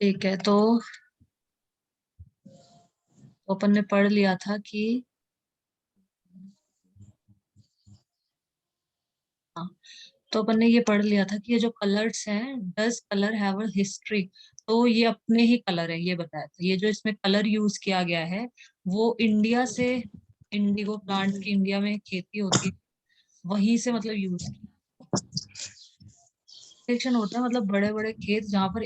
ठीक है। तो अपन ने पढ़ लिया था कि हाँ, तो अपन ने ये पढ़ लिया था कि ये जो कलर्स हैं, does colour have a history. तो ये अपने ही कलर है, ये बताया था। ये जो इसमें कलर यूज किया गया है वो इंडिया से, इंडिगो प्लांट की इंडिया में खेती होती है, वहीं से मतलब यूज प्लांटेशन होता है। मतलब बड़े बड़े खेत जहाँ पर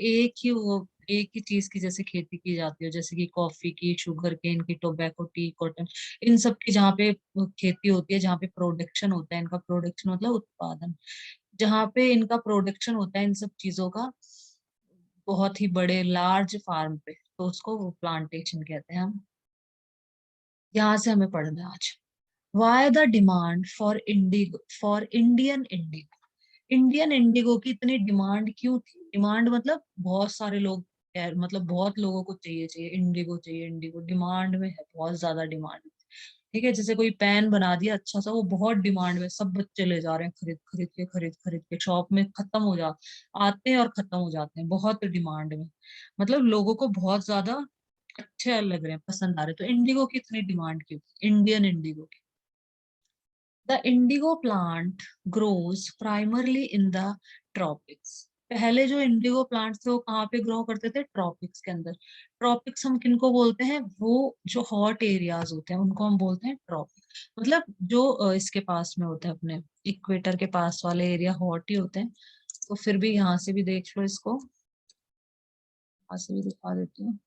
एक ही चीज की जैसे खेती की जाती है, जैसे कि कॉफी की, शुगर केन की, टोबैको, टी, कॉटन, इन सब की जहाँ पे खेती होती है, जहाँ पे प्रोडक्शन होता है, इनका प्रोडक्शन मतलब उत्पादन, जहाँ पे इनका प्रोडक्शन होता है इन सब चीजों का, बहुत ही बड़े लार्ज फार्म पे, तो उसको वो प्लांटेशन कहते हैं हम। यहाँ से हमें पढ़ना है आज। Why the demand for Indigo, for Indian Indigo, Indian Indigo की इतनी डिमांड क्यों थी? डिमांड मतलब बहुत सारे लोग, मतलब बहुत लोगों को चाहिए, इंडिगो चाहिए, इंडिगो डिमांड में है, बहुत ज्यादा डिमांड। ठीक है, जैसे कोई पेन बना दिया अच्छा सा, वो बहुत डिमांड में, सब बच्चे ले जा रहे हैं, खरीद के शॉप में खत्म हो जा आते हैं और खत्म हो जाते हैं, बहुत डिमांड में। मतलब लोगों को बहुत ज्यादा अच्छे लग रहे हैं, पसंद आ रहे हैं। तो इंडिगो की इतनी डिमांड क्यों? इंडियन इंडिगो की। The indigo plant grows primarily in the tropics. पहले जो इंडिगो प्लांट्स थे वो कहाँ पे ग्रो करते थे? ट्रॉपिक्स के अंदर। ट्रॉपिक्स हम किनको बोलते हैं? वो जो हॉट एरियाज होते हैं उनको हम बोलते हैं ट्रॉपिक। मतलब जो इसके पास में होते हैं, अपने इक्वेटर के पास वाले एरिया हॉट ही होते हैं। तो फिर भी यहाँ से भी देख लो इसको, यहाँ से भी दिखा देती हूँ।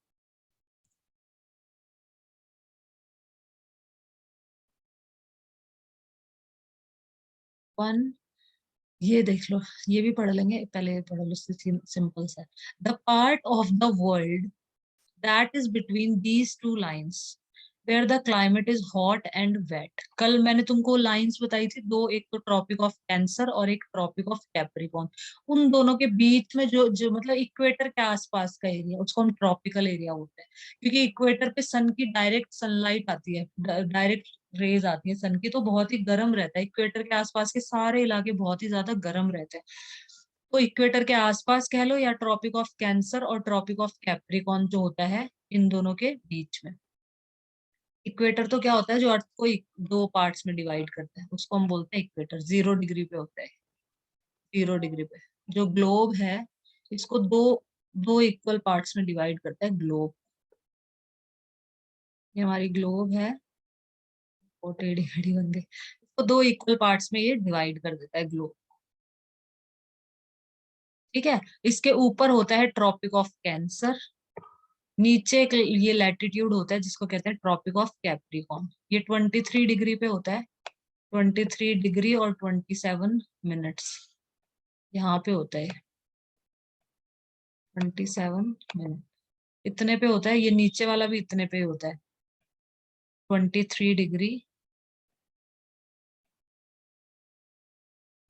वन, ये देख लो, ये भी पढ़ लेंगे, पहले ये पढ़ लो, सिंपल सा। The part of the world that is between these two lines where the climate is hot and wet। कल मैंने तुमको लाइंस बताई थी दो, एक तो ट्रॉपिक ऑफ कैंसर और एक ट्रॉपिक ऑफ कैप्रिकॉर्न। उन दोनों के बीच में जो जो मतलब इक्वेटर के आसपास का एरिया, उसको हम ट्रॉपिकल एरिया बोलते हैं, क्योंकि इक्वेटर पे सन की डायरेक्ट सनलाइट आती है, डायरेक्ट रेज आती है सन की, तो बहुत ही गर्म रहता है। इक्वेटर के आसपास के सारे इलाके बहुत ही ज्यादा गर्म रहते हैं। तो इक्वेटर के आसपास कह लो, या ट्रॉपिक ऑफ कैंसर और ट्रॉपिक ऑफ कैप्रिकॉर्न जो होता है इन दोनों के बीच में। इक्वेटर तो क्या होता है, जो अर्थ को दो पार्ट्स में डिवाइड करता है, उसको हम बोलते हैं इक्वेटर। 0 डिग्री पे होता है, 0 डिग्री पे। जो ग्लोब है, इसको दो दो इक्वल पार्ट्स में डिवाइड करता है ग्लोब। ये हमारी ग्लोब है, वो टेढ़ी मेढ़ी बन गई। इसको दो इक्वल पार्ट्स में ये डिवाइड कर देता है ग्लोब। ठीक है, इसके ऊपर होता है ट्रॉपिक ऑफ कैंसर, नीचे एक ये लैटिट्यूड होता है जिसको कहते हैं ट्रॉपिक ऑफ कैप्रिकॉर्न। ये 23 डिग्री पे होता है, 23 डिग्री और 27 मिनट्स, यहाँ पे होता है 27 मिनट, इतने पे होता है। ये नीचे वाला भी इतने पे होता है, 23 डिग्री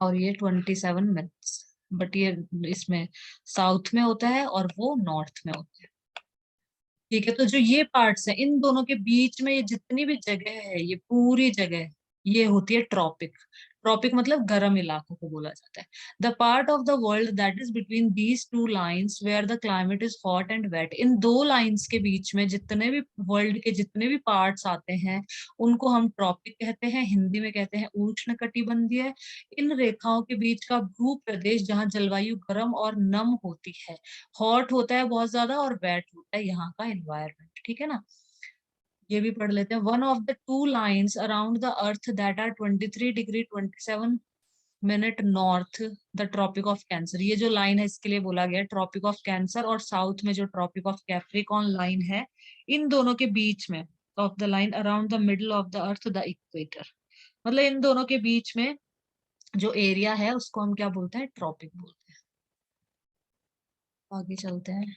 और ये 27 मिनट्स। बट ये इसमें साउथ में होता है और वो नॉर्थ में होता है। ठीक है, तो जो ये पार्ट्स हैं, इन दोनों के बीच में ये जितनी भी जगह है, ये पूरी जगह ये होती है ट्रॉपिक। ट्रॉपिक मतलब गर्म इलाकों को बोला जाता है। The part of the world that is between these two lines where the climate is hot and wet. इन दो लाइंस के बीच में जितने भी वर्ल्ड के जितने भी पार्ट्स आते हैं, उनको हम ट्रॉपिक कहते हैं, हिंदी में कहते हैं उष्ण कटिबंधीय। इन रेखाओं के बीच का भू प्रदेश जहाँ जलवायु गर्म और नम होती है, हॉट होता है बहुत ज्यादा और वेट होता है यहाँ का एनवायरनमेंट। ठीक है ना, ये भी पढ़ लेते हैं। One of the two lines around the earth that are 23 degree 27 minute north, the tropic of cancer. ये जो लाइन है इसके लिए बोला गया ट्रॉपिक ऑफ कैंसर, और साउथ में जो ट्रॉपिक ऑफ कैप्रिकॉर्न लाइन है, इन दोनों के बीच में of the line around the middle of the earth the equator. मतलब इन दोनों के बीच में जो एरिया है उसको हम क्या बोलते हैं? ट्रॉपिक बोलते हैं। आगे चलते हैं।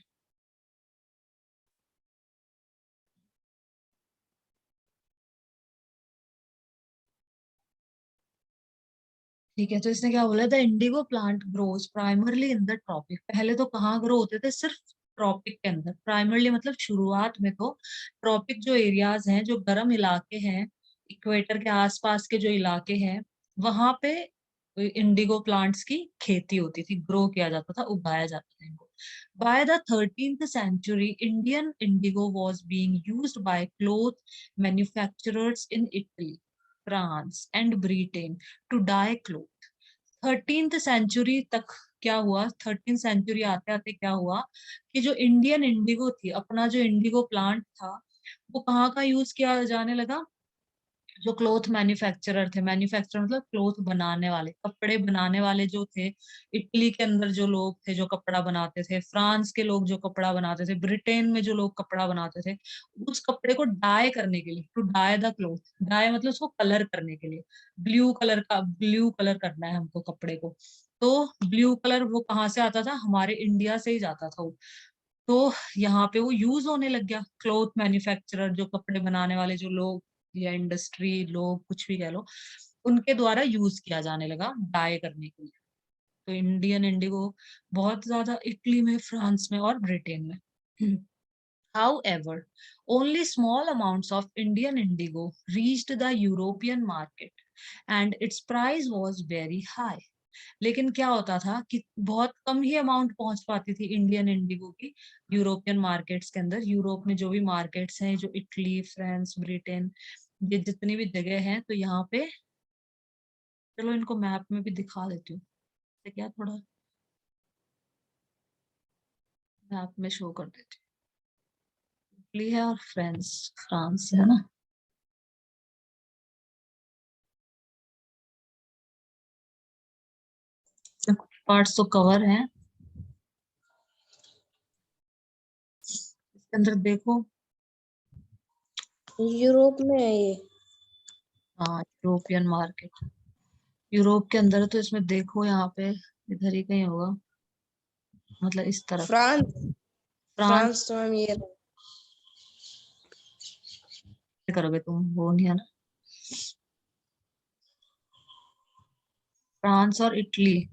ठीक है, तो इसने क्या बोला? The indigo plant grows primarily in the tropic. पहले तो कहाँ ग्रो होते थे? सिर्फ ट्रॉपिक के अंदर। प्राइमरली मतलब शुरुआत में तो ट्रॉपिक जो एरियाज हैं, जो गर्म इलाके हैं, इक्वेटर के आसपास के जो इलाके हैं, वहां पे इंडिगो प्लांट्स की खेती होती थी, ग्रो किया जाता था, उगाया जाता था इनको। By the 13th century, Indian indigo was being used by cloth manufacturers in Italy, France, and Britain to dye cloth. 13th century तक क्या हुआ, 13th सेंचुरी आते आते क्या हुआ कि जो इंडियन इंडिगो थी, अपना जो इंडिगो प्लांट था, वो कहाँ का यूज किया जाने लगा, जो क्लोथ मैन्युफैक्चरर थे, मैन्युफैक्चरर मतलब क्लोथ बनाने वाले, कपड़े बनाने वाले जो थे, इटली के अंदर जो लोग थे जो कपड़ा बनाते थे, फ्रांस के लोग जो कपड़ा बनाते थे, ब्रिटेन में जो लोग कपड़ा बनाते थे, उस कपड़े को डाई करने के लिए, to dye the cloth, dye मतलब उसको कलर करने के लिए, ब्लू कलर का, ब्लू कलर करना है हमको कपड़े को, तो ब्लू कलर वो कहाँ से आता था, हमारे इंडिया से ही जाता था वो। तो यहाँ पे वो यूज होने लग गया, क्लोथ मैन्युफैक्चरर जो कपड़े बनाने वाले जो लोग या इंडस्ट्री लोग कुछ भी कह लो, उनके द्वारा यूज किया जाने लगा डाई करने के लिए। तो इंडियन इंडिगो बहुत ज्यादा इटली में, फ्रांस में और ब्रिटेन में। However, only small amounts of Indian indigo reached the European market and its price was very high. लेकिन क्या होता था कि बहुत कम ही अमाउंट पहुंच पाती थी इंडियन इंडिगो की यूरोपियन मार्केट्स के अंदर। यूरोप में जो भी मार्केट्स हैं, जो इटली, फ्रांस, ब्रिटेन, ये जितनी भी जगह हैं, तो यहाँ पे चलो इनको मैप में भी दिखा देती हूँ, तो क्या थोड़ा मैप में शो कर देती हूँ। इटली है और फ्रांस, फ्रांस है ना। कुछ पार्ट्स तो कवर हैं इसके अंदर, देखो। यूरोप में है ये। हाँ, यूरोपियन मार्केट यूरोप के अंदर है, तो इसमें देखो यहाँ पे इधर ही कहीं होगा, मतलब इस तरफ। फ्रांस, फ्रांस फ्रांस तो मैम ये रहा। करोगे तुम, वो नहीं है ना, फ्रांस और इटली।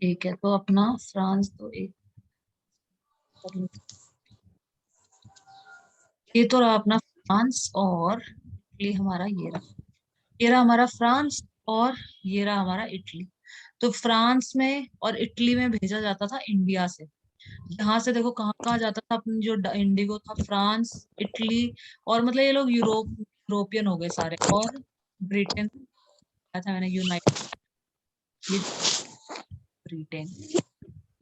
ठीक है, तो अपना फ्रांस तो एक, ये तो रहा अपना फ्रांस, और इटली हमारा ये रहा हमारा फ्रांस, और ये रहा हमारा इटली। तो फ्रांस में और इटली में भेजा जाता था इंडिया से। यहाँ से देखो कहाँ कहाँ जाता था अपनी जो इंडिगो था, फ्रांस, इटली, और मतलब ये लोग यूरोपियन हो गए सारे, और ब्रिटेन था मैंने, यूनाइटेड, ये ब्रिटेन।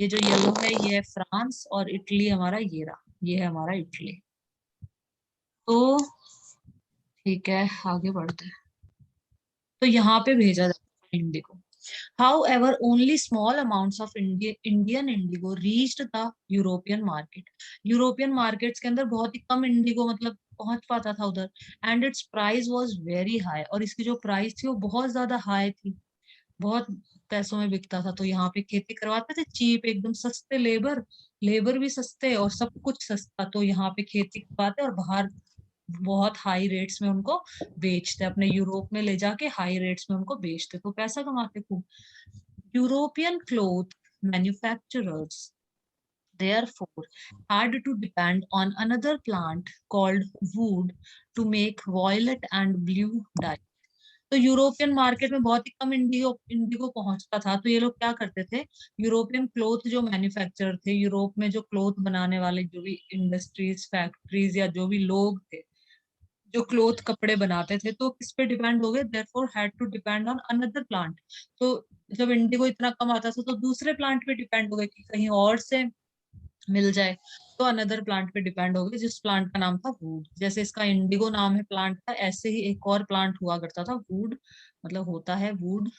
ये जो येलो है ये है फ्रांस, और इटली हमारा ये रहा, ये है हमारा इटली। तो ठीक है, आगे बढ़ते हैं। तो यहाँ पे भेजा जाता है Indigo. However, only small amounts of Indian indigo reached the European market. European markets के अंदर बहुत ही कम इंडिगो मतलब पहुंच पाता था उधर, and it's price was very high, और इसकी जो प्राइस थी वो बहुत ज्यादा हाई थी, बहुत पैसों में बिकता था। तो यहाँ पे खेती करवाते थे चीप, एकदम सस्ते, लेबर लेबर भी सस्ते और सब कुछ सस्ता, तो यहाँ पे खेती करवाते और बाहर बहुत हाई रेट्स में उनको बेचते, अपने यूरोप में ले जाके हाई रेट्स में उनको बेचते, तो पैसा कमाते खूब। European cloth manufacturers therefore had to depend on another plant called wood to make violet and blue dye. तो यूरोपियन मार्केट में बहुत ही कम इंडिगो इंडिगो पहुंचता था, तो ये लोग क्या करते थे, यूरोपियन क्लोथ जो मैन्युफैक्चरर थे, यूरोप में जो क्लोथ बनाने वाले जो भी इंडस्ट्रीज, फैक्ट्रीज या जो भी लोग थे जो क्लोथ कपड़े बनाते थे, तो किस पे डिपेंड हो गए, therefore had to depend on another plant. तो जब इंडिगो इतना कम आता था तो दूसरे प्लांट पे डिपेंड हो गए कि कहीं और से मिल जाए, तो अनदर प्लांट पे डिपेंड हो गए, जिस प्लांट का नाम था वुड। जैसे इसका इंडिगो नाम है प्लांट का, ऐसे ही एक और प्लांट हुआ करता था वुड, मतलब होता है वुड।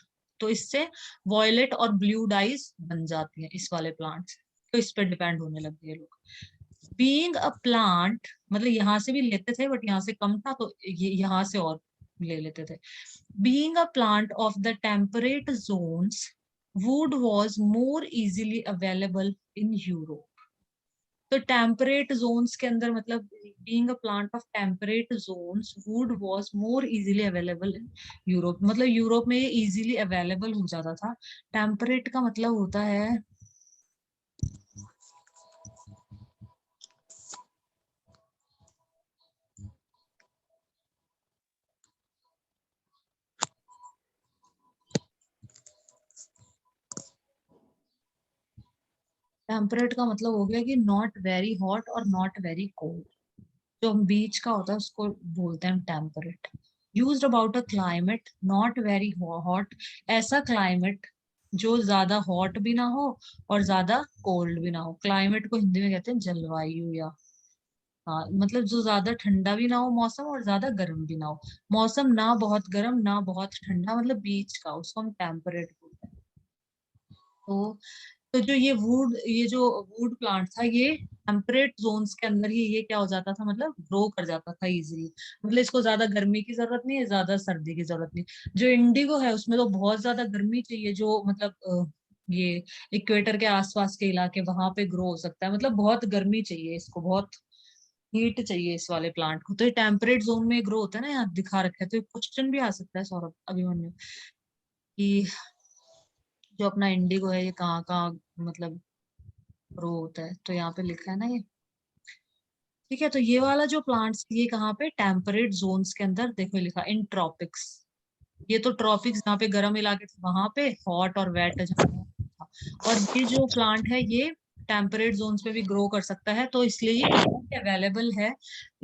तो इससे वॉयलेट और ब्लू डाइज बन जाती हैं इस वाले प्लांट से, तो इस पे डिपेंड होने लग गए लोग। बीइंग अ प्लांट मतलब यहाँ से भी लेते थे, बट यहाँ से कम था, तो ये यहाँ से और ले लेते थे। Being a plant of the temperate zones, wood was more easily available in Europe. तो टेम्परेट जोन्स के अंदर मतलब being a plant of temperate zones, wood was more easily available in Europe, मतलब यूरोप में ये इजीली अवेलेबल हो जाता था। टेम्परेट का मतलब होता है टेम्परेट का मतलब हो गया कि नॉट वेरी हॉट और नॉट वेरी कोल्ड, जो बीच का होता है उसको बोलते हैं temperate. Used about a climate not very hot, ऐसा क्लाइमेट जो ज्यादा हॉट भी ना हो और ज्यादा कोल्ड भी ना हो। क्लाइमेट को हिंदी में कहते हैं जलवायु, या हाँ मतलब जो ज्यादा ठंडा भी ना हो मौसम और ज्यादा गर्म भी ना हो। मौसम ना बहुत गर्म ना बहुत ठंडा, मतलब बीच का, उसको हम टेम्परेट बोलते हैं। तो जो ये जो वुड प्लांट था, ये टेम्परेट जोन्स के अंदर ही ये क्या हो जाता था, मतलब ग्रो कर जाता था इजीली। मतलब इसको ज्यादा गर्मी की जरूरत नहीं है, ज्यादा सर्दी की जरूरत नहीं। जो इंडिगो है उसमें तो बहुत ज्यादा गर्मी चाहिए, जो मतलब ये इक्वेटर के आसपास के इलाके वहां पे ग्रो हो सकता है, मतलब बहुत गर्मी चाहिए इसको, बहुत हीट चाहिए इस वाले प्लांट को। तो ये टेम्परेट जोन में ग्रो होता है ना, यहाँ दिखा रखा है। तो क्वेश्चन भी आ सकता है सौरभ, अभिमन्यु, कि जो अपना इंडिगो है ये कहाँ कहाँ मतलब ग्रो होता है। तो यहाँ पे लिखा है ना ये, ठीक है। तो ये वाला जो प्लांट्स, ये कहाँ पे, टेम्परेट जोन्स के अंदर, देखो लिखा इन ट्रॉपिक्स। ये तो ट्रॉपिक्स जहाँ पे गर्म इलाके थे वहां पे, हॉट और वेट जहाँ था। और ये जो प्लांट है ये टेम्परेट जोन्स पे भी ग्रो कर सकता है, तो इसलिए ये अवेलेबल है,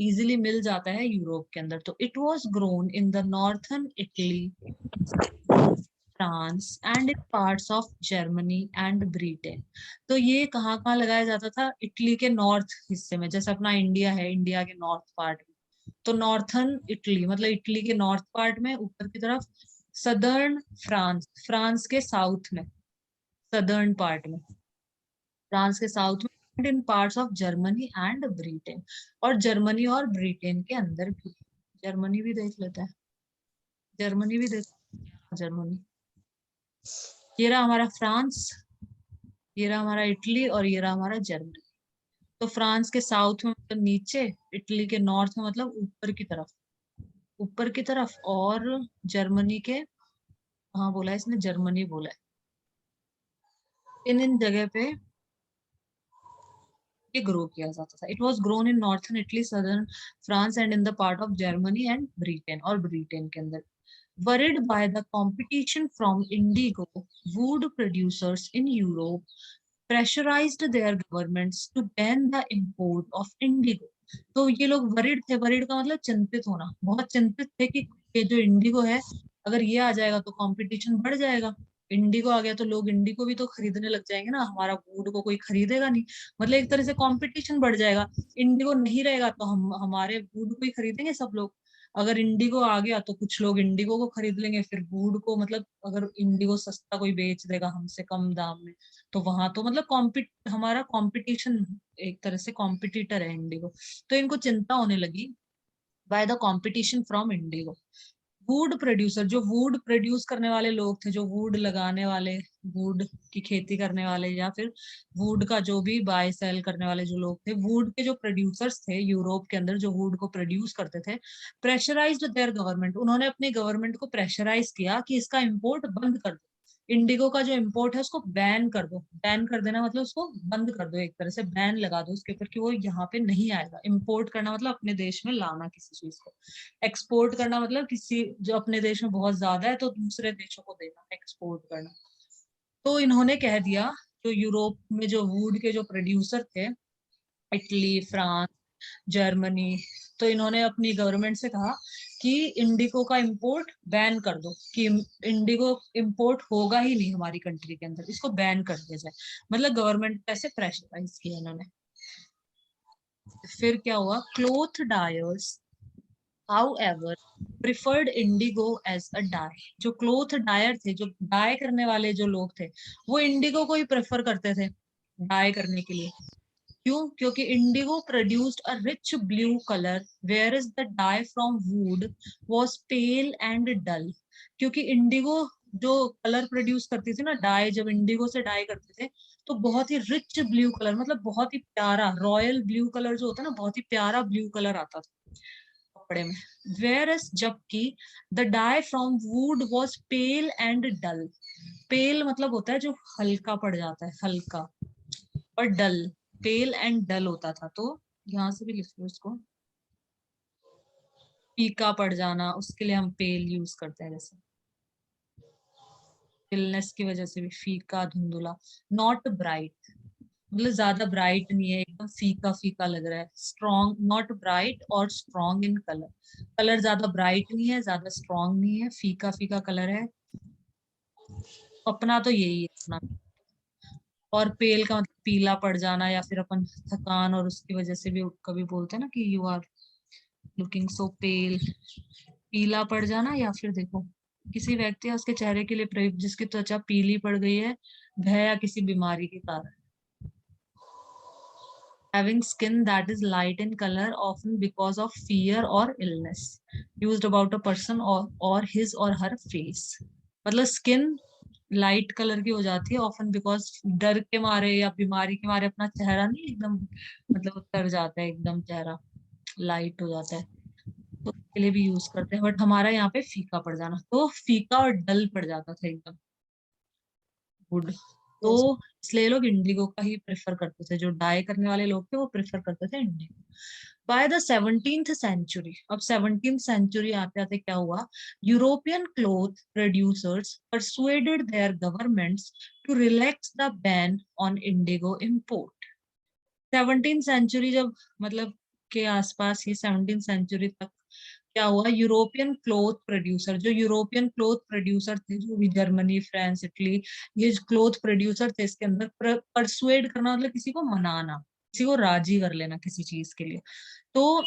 इजीली मिल जाता है यूरोप के अंदर। तो it was grown in the northern Italy, France and in parts of Germany and Britain. तो ये कहाँ कहाँ लगाया जाता था, इटली के नॉर्थ हिस्से में, जैसे अपना इंडिया है, इंडिया के नॉर्थ पार्ट में। तो नॉर्थन इटली मतलब इटली के नॉर्थ पार्ट में ऊपर की तरफ, सदर्न फ्रांस, फ्रांस के साउथ में, सदर्न पार्ट में, फ्रांस के साउथ में, in parts of Germany and Britain, और जर्मनी और ब्रिटेन के अंदर भी। जर्मनी भी देख लेता है, जर्मनी भी देख, जर्मनी, ये रहा हमारा फ्रांस, ये रहा हमारा इटली, और ये रहा हमारा जर्मनी। तो फ्रांस के साउथ में मतलब नीचे, इटली के नॉर्थ में मतलब ऊपर की तरफ, ऊपर की तरफ, और जर्मनी के, हाँ बोला है इसने, जर्मनी बोला है। इन इन जगह पे ये ग्रो किया जाता था। It was grown in northern Italy, southern France and in the part of Germany and Britain, और ब्रिटेन के अंदर। Worried by the competition from indigo, wood producers in Europe pressurized their governments to ban the import of indigo. तो ये लोग worried थे, worried का मतलब चिंतित होना, बहुत चिंतित थे कि ये जो इंडिगो है, अगर ये आ जाएगा तो कंपटीशन बढ़ जाएगा। इंडिगो आ गया तो लोग इंडिगो भी तो खरीदने लग जाएंगे ना, हमारा वुड को कोई खरीदेगा नहीं, मतलब एक तरह से कंपटीशन बढ़ जाएगा। इंडिगो नहीं रहेगा तो हम हमारे वुड को ही खरीदेंगे सब लोग। अगर इंडिगो आ गया तो कुछ लोग इंडिगो को खरीद लेंगे, फिर वुड को, मतलब अगर इंडिगो सस्ता कोई बेच देगा हमसे कम दाम में, तो वहां तो मतलब हमारा कंपटीशन, एक तरह से कॉम्पिटिटर है इंडिगो। तो इनको चिंता होने लगी by the competition from Indigo. Would producer, जो वुड प्रोड्यूस करने वाले लोग थे, जो वुड लगाने वाले, वुड की खेती करने वाले, या फिर वुड का जो भी बाय सेल करने वाले जो लोग थे, वुड के जो प्रोड्यूसर्स थे यूरोप के अंदर, जो वुड को प्रोड्यूस करते थे, प्रेशराइज्ड देयर गवर्नमेंट, उन्होंने अपनी गवर्नमेंट को प्रेशराइज किया कि इसका इम्पोर्ट बंद कर दो। इंडिगो का जो इम्पोर्ट है उसको बैन कर दो। बैन कर देना मतलब उसको बंद कर दो, एक तरह से बैन लगा दो उसके ऊपर कि वो यहाँ पे नहीं आएगा। इम्पोर्ट करना मतलब अपने देश में लाना किसी चीज को, एक्सपोर्ट करना मतलब किसी, जो अपने देश में बहुत ज्यादा है तो दूसरे देशों को देना, एक्सपोर्ट करना। तो इन्होंने कह दिया, जो यूरोप में जो वुड के जो प्रोड्यूसर थे, इटली, फ्रांस, जर्मनी, तो इन्होंने अपनी गवर्नमेंट से कहा कि इंडिगो का इंपोर्ट बैन कर दो, कि इंडिगो इंपोर्ट होगा ही नहीं हमारी कंट्री के अंदर, इसको बैन कर दिया जाए। मतलब गवर्नमेंट ऐसे प्रेशराइज किया इन्होंने। फिर क्या हुआ, cloth dyers however preferred indigo as a dye। जो क्लोथ डायर थे, जो डाई करने वाले जो लोग थे, वो इंडिगो को ही प्रेफर करते थे डाई करने के लिए। क्यों? क्योंकि indigo produced a rich blue colour, whereas the dye from wood was pale and dull. क्योंकि इंडिगो जो कलर प्रोड्यूस करती थी ना, डाई जब इंडिगो से डाई करते थे, तो बहुत ही रिच ब्लू कलर, मतलब बहुत ही प्यारा रॉयल ब्लू कलर जो होता है ना, बहुत ही प्यारा ब्लू कलर आता था कपड़े में। वेयरस जबकि the dye from wood was pale and dull. Pale मतलब होता है जो हल्का पड़ जाता है, हल्का, और डल, पेल एंड डल होता था। तो यहाँ से भी लिख लो इसको, फीका पड़ जाना, उसके लिए हम पेल यूज करते हैं, जैसे पिलनेस की वजह से भी फीका, धुंधुला, नॉट ब्राइट। मतलब ज्यादा ब्राइट नहीं है, एकदम फीका फीका लग रहा है। स्ट्रॉन्ग, नॉट ब्राइट और स्ट्रॉन्ग इन कलर। कलर ज्यादा ब्राइट नहीं है, ज्यादा स्ट्रॉन्ग नहीं है, फीका फीका कलर है। अपना तो यही है अपना। और पेल का मतलब पीला पड़ जाना, या फिर अपन थकान और उसकी वजह से भी कभी बोलते हैं ना कि यू आर लुकिंग सो पेल, पीला पड़ जाना। या फिर देखो, किसी व्यक्ति या उसके चेहरे के लिए प्रयुक्त जिसकी त्वचा पीली पड़ गई है, भय या किसी बीमारी के कारण। Having skin that is light in color, often because of fear or illness, used about a person or his or her face. मतलब स्किन लाइट कलर की हो जाती है ऑफन बिकॉज डर के मारे या बीमारी के मारे अपना चेहरा नहीं एकदम मतलब उतर जाता है, एकदम चेहरा लाइट हो जाता है, तो उसके लिए भी यूज करते हैं। बट हमारा यहाँ पे फीका पड़ जाना, तो फीका और डल पड़ जाता था एकदम। वुड, तो Yes. इसलिए लोग इंडिगो का ही प्रेफर करते थे, जो डाई करने वाले लोग थे वो प्रेफर करते थे Indigo. By the 17th century, अब 17th सेंचुरी आते आते क्या हुआ, European cloth producers persuaded their governments to relax the ban on indigo import. 17th century जब मतलब के आसपास, ये 17th सेंचुरी तक क्या हुआ, यूरोपियन क्लोथ प्रोड्यूसर, जो यूरोपियन क्लोथ प्रोड्यूसर थे, जो भी जर्मनी, फ्रांस, इटली, ये क्लोथ प्रोड्यूसर थे, इसके अंदर परसुएड करना मतलब किसी को मनाना, किसी को राजी कर लेना किसी चीज के लिए। तो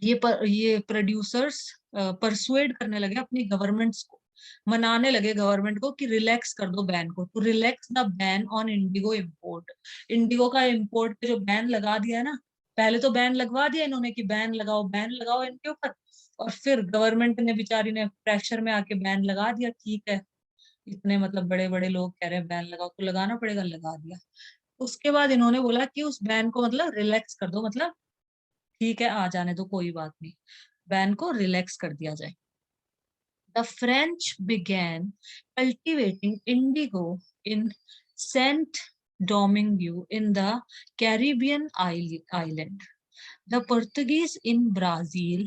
ये प्रोड्यूसर्स परसुएड करने लगे अपनी गवर्नमेंट्स को, मनाने लगे गवर्नमेंट को कि रिलैक्स कर दो बैन को, to relax the ban on indigo import. Indigo का इम्पोर्ट पे जो बैन लगा दिया है ना, पहले तो बैन लगवा दिया इन्होंने कि बैन लगाओ इनके ऊपर, और फिर गवर्नमेंट ने बेचारी ने प्रेशर में आके बैन लगा दिया। ठीक है, इतने मतलब बड़े बड़े लोग कह रहे हैं बैन लगाओ तो लगाना पड़ेगा, लगा दिया। उसके बाद इन्होंने बोला कि उस बैन को मतलब रिलैक्स कर दो, मतलब ठीक है आ जाने दो, कोई बात नहीं, बैन को रिलैक्स कर दिया जाए। The French began cultivating indigo in Saint Domingue in the Caribbean island, the Portuguese in Brazil,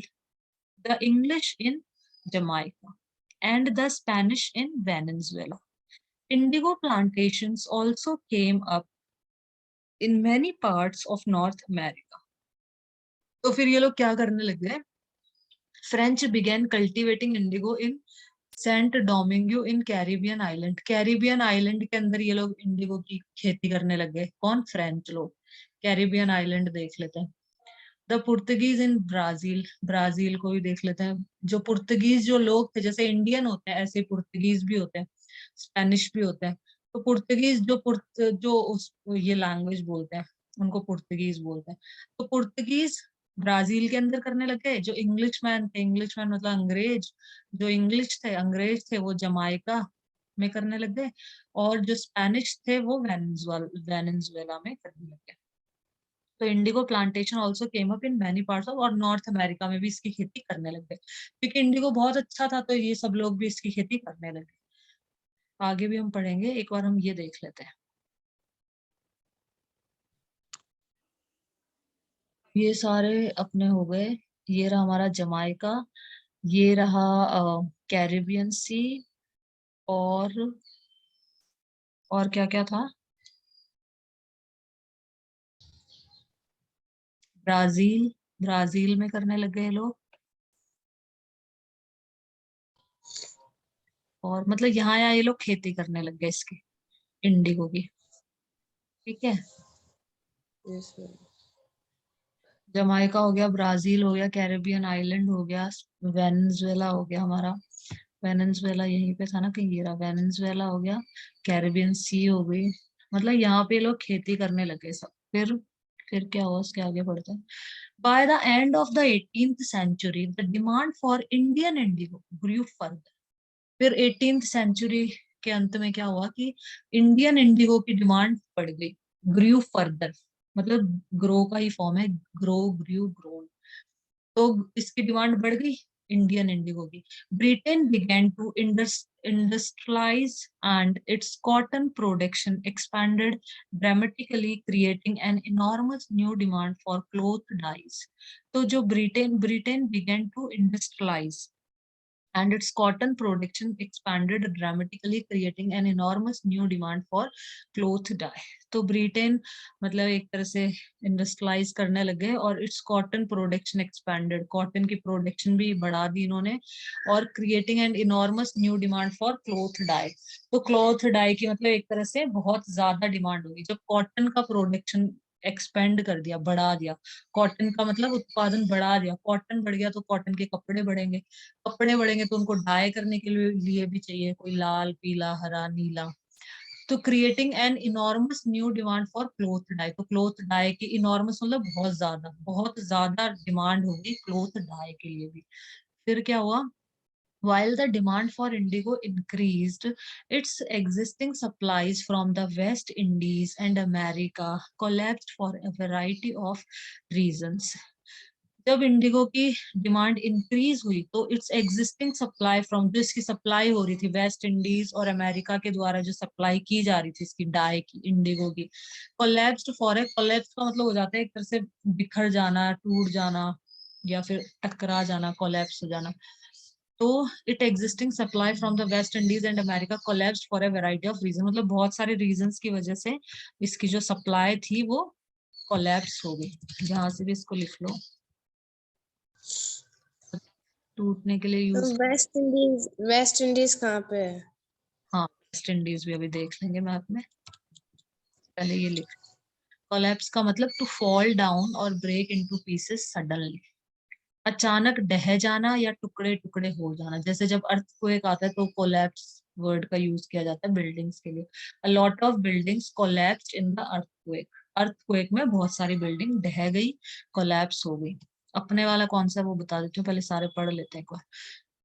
the English in Jamaica, and the Spanish in Venezuela. Indigo plantations also came up in many parts of North America. तो फिर ये लोग क्या करने लगे, French begin cultivating Indigo इन Saint Domingo इन Caribbean island. Caribbean island के अंदर ये लोग इंडिगो की खेती करने लगे। कौन? फ्रेंच लोग। कैरिबियन आइलैंड देख लेते हैं। The Portuguese in Brazil, Brazil को भी देख लेते हैं। जो पुर्तगीज जो लोग थे, जैसे इंडियन होते हैं ऐसे पुर्तगीज भी होते हैं, स्पेनिश भी होते हैं। तो पुर्तगीज जो उस ये लैंग्वेज बोलते हैं उनको पुर्तगीज बोलते हैं। तो पुर्तगीज ब्राजील के अंदर करने लगे। जो इंग्लिश मैन थे, इंग्लिश मैन मतलब अंग्रेज, जो इंग्लिश थे अंग्रेज थे, वो जमाइका में करने लग गए। और जो स्पेनिश थे वो वेनेजुएला में करने लगे। तो Indigo plantation also came up in many parts of, और नॉर्थ अमेरिका में भी इसकी खेती करने लग गए, क्योंकि इंडिगो बहुत अच्छा था तो ये सब लोग भी इसकी खेती करने लगे। आगे भी हम पढ़ेंगे, एक बार हम ये देख लेते हैं। ये सारे अपने हो गए। ये रहा हमारा जमाइका, ये रहा कैरिबियन सी, और क्या क्या था, ब्राजील, ब्राजील में करने लग गए लोग। और मतलब यहाँ ये लोग खेती करने लग गए इसकी, इंडिगो की। ठीक है, Yes, ma'am. जमाइका हो गया, ब्राजील हो गया, कैरेबियन आइलैंड हो गया, वेनेजुएला हो गया हमारा। वेनेजुएला यहीं पे था ना कहीं, ये रहा वेनेजुएला हो गया, कैरेबियन सी हो गई। मतलब यहाँ पे लोग खेती करने लगे सब। फिर क्या हुआ, उसके आगे बढ़ते हैं। By the end of the 18th century the demand for Indian indigo grew further. फिर 18th सेंचुरी के अंत में क्या हुआ कि इंडियन इंडिगो की डिमांड बढ़ गई। ग्रू फर्दर मतलब ग्रो का ही फॉर्म है, ग्रो, ग्रू, ग्रोन। तो इसकी डिमांड बढ़ गई इंडियन इंडिगो की। Britain began to industrialize and its cotton production expanded dramatically, creating an enormous new demand for cloth dyes. तो जो Britain began to industrialize, and its cotton production expanded dramatically, creating an enormous new demand for cloth dye. तो Britain मतलब एक तरह से industrialise करने लगे और its cotton production expanded, cotton की प्रोडक्शन भी बढ़ा दी इन्होंने, और creating an enormous new demand for cloth dye. तो क्लॉथ डाई की मतलब एक तरह से बहुत ज्यादा डिमांड होगी जब कॉटन का प्रोडक्शन एक्सपेंड कर दिया, बढ़ा दिया, कॉटन का मतलब उत्पादन बढ़ा दिया, कॉटन बढ़ गया तो कॉटन के कपड़े बढ़ेंगे, कपड़े बढ़ेंगे तो उनको डाई करने के लिए भी चाहिए कोई लाल, पीला, हरा, नीला। तो creating an enormous new demand for cloth dye, तो क्लोथ डाई की इनॉर्मस मतलब बहुत ज्यादा डिमांड होगी क्लोथ डाई के लिए भी। फिर क्या हुआ? While the demand for indigo increased, its existing supplies from the West Indies and America collapsed for a variety of reasons. जब इंडिगो की डिमांड इंक्रीज हुई तो इट्स एग्जिस्टिंग सप्लाई फ्रॉम, जो इसकी सप्लाई हो रही थी वेस्ट इंडीज और अमेरिका के द्वारा जो सप्लाई की जा रही थी इसकी डाई की, इंडिगो की, कोलैप्स्ड फॉर ए, कोलैप्स का मतलब हो जाता है एक तरह से बिखर जाना, टूट जाना, या फिर टकरा जाना, कोलैप्स हो जाना। तो it existing supply from the West Indies and America collapsed for a variety of reason, मतलब बहुत सारे रीजंस की वजह से इसकी जो सप्लाई थी वो कोलैप्स हो गई। जहां से भी इसको लिख लो, टूटने के लिए तो यूज। वेस्ट इंडीज कहाँ पे है? हाँ, वेस्ट इंडीज भी अभी देख लेंगे मैप में, पहले ये लिख। कोलैप्स का मतलब टू फॉल डाउन और ब्रेक इनटू पीसेस सडनली, अचानक ढह जाना या टुकड़े टुकड़े हो जाना। जैसे जब अर्थक्वेक आता है तो कोलैप्स वर्ड का यूज किया जाता है बिल्डिंग्स के लिए। A lot of buildings collapsed in the earthquake, earthquake में बहुत सारी बिल्डिंग ढह गई, कोलैप्स हो गई। अपने वाला कौन सा वो बता देती हूँ, पहले सारे पढ़ लेते हैं एक बार।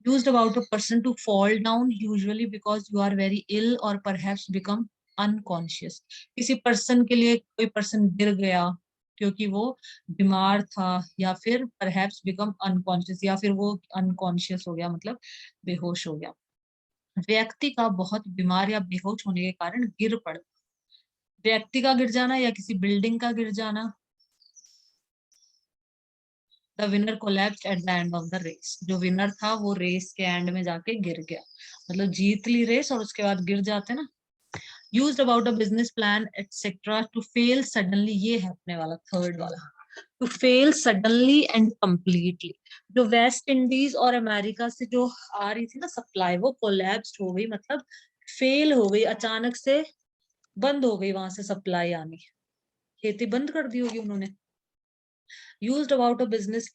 Used about a person to fall down, usually because you are very ill or perhaps become unconscious. किसी पर्सन के लिए कोई पर्सन गिर गया क्योंकि वो बीमार था, या फिर perhaps become unconscious, या फिर वो unconscious हो गया मतलब बेहोश हो गया। व्यक्ति का बहुत बीमार या बेहोश होने के कारण गिर पड़, व्यक्ति का गिर जाना या किसी बिल्डिंग का गिर जाना। The winner collapsed at the end of the race, जो विनर था वो रेस के एंड में जाके गिर गया, मतलब जीत ली रेस और उसके बाद गिर जाते ना। Used about a business plan etcetera to fail suddenly, ये है अपने वाला थर्ड वाला, to fail suddenly and completely. जो वेस्ट इंडीज और अमेरिका से जो आ रही थी ना सप्लाई, वो कोलैप्स्ड हो गई, मतलब फेल हो गई, अचानक से बंद हो गई वहां से सप्लाई आनी, खेती बंद कर दी होगी उन्होंने। used about a business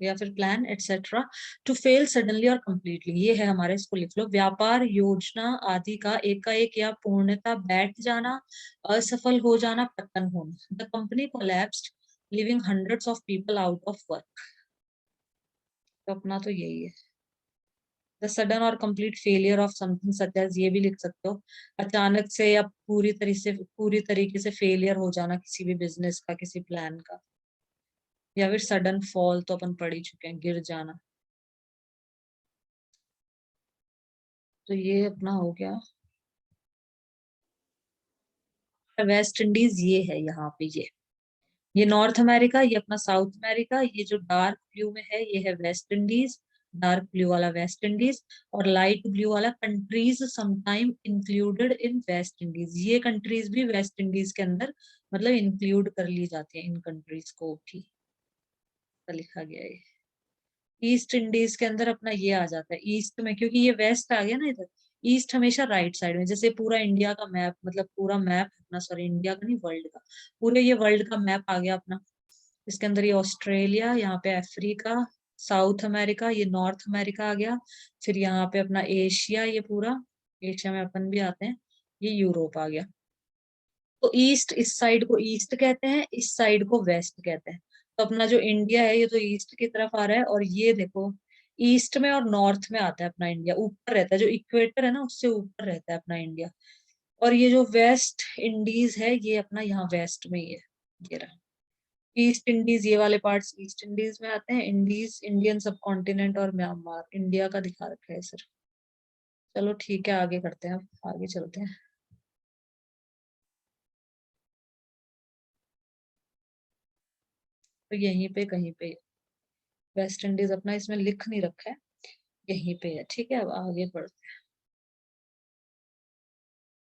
या फिर plan etcetera to fail suddenly और कंप्लीटली, ये है हमारे, इसको लिख लो। व्यापार योजना आदि का एकाएक या पूर्णतः बैठ जाना, असफल हो जाना, पतन होना। The company collapsed leaving hundreds of people out of work. तो अपना तो यही है। द सडन और complete failure of something such as, ये भी लिख सकते हो, अचानक से या पूरी तरीके से फेलियर हो जाना किसी भी बिजनेस का, किसी प्लान का। या फिर सडन फॉल तो अपन पढ़ ही चुके हैं, गिर जाना। तो ये अपना हो गया वेस्ट इंडीज, ये है यहाँ पे, ये नॉर्थ अमेरिका, ये अपना साउथ अमेरिका, ये जो डार्क ब्लू में है ये है वेस्ट इंडीज, डार्क ब्लू वाला वेस्ट इंडीज, और लाइट ब्लू वाला countries sometime included in West Indies, ये कंट्रीज भी वेस्ट इंडीज के अंदर मतलब इंक्लूड कर ली जाती है, इन कंट्रीज को भी लिखा गया है। ईस्ट इंडीज के अंदर अपना ये आ जाता है ईस्ट में, क्योंकि ये वेस्ट आ गया ना इधर, ईस्ट हमेशा राइट साइड में, जैसे पूरा इंडिया का मैप, मतलब पूरा मैप अपना, सॉरी इंडिया का नहीं वर्ल्ड का, पूरे ये वर्ल्ड का मैप आ गया अपना। इसके अंदर ये ऑस्ट्रेलिया, यहाँ पे अफ्रीका, साउथ अमेरिका, ये नॉर्थ अमेरिका आ गया, फिर यहाँ पे अपना एशिया, ये पूरा एशिया में अपन भी आते हैं, ये यूरोप आ गया। तो ईस्ट, इस साइड को ईस्ट कहते हैं, इस साइड को वेस्ट कहते हैं। तो अपना जो इंडिया है ये तो ईस्ट की तरफ आ रहा है, और ये देखो ईस्ट में और नॉर्थ में आता है अपना इंडिया, ऊपर रहता है, जो इक्वेटर है ना उससे ऊपर रहता है अपना इंडिया। और ये जो वेस्ट इंडीज है ये अपना यहाँ वेस्ट में ही है, ये रहा। ईस्ट इंडीज, ये वाले पार्ट्स ईस्ट इंडीज में आते हैं, इंडीज इंडियन सब कॉन्टिनेंट और म्यांमार इंडिया का दिखा रखा है सर। चलो ठीक है, आगे करते हैं, अब आगे चलते हैं। तो यहीं पे कहीं पे वेस्ट इंडीज अपना इसमें लिख नहीं रखा है, यहीं पे है, ठीक है। अब आगे बढ़ते हैं,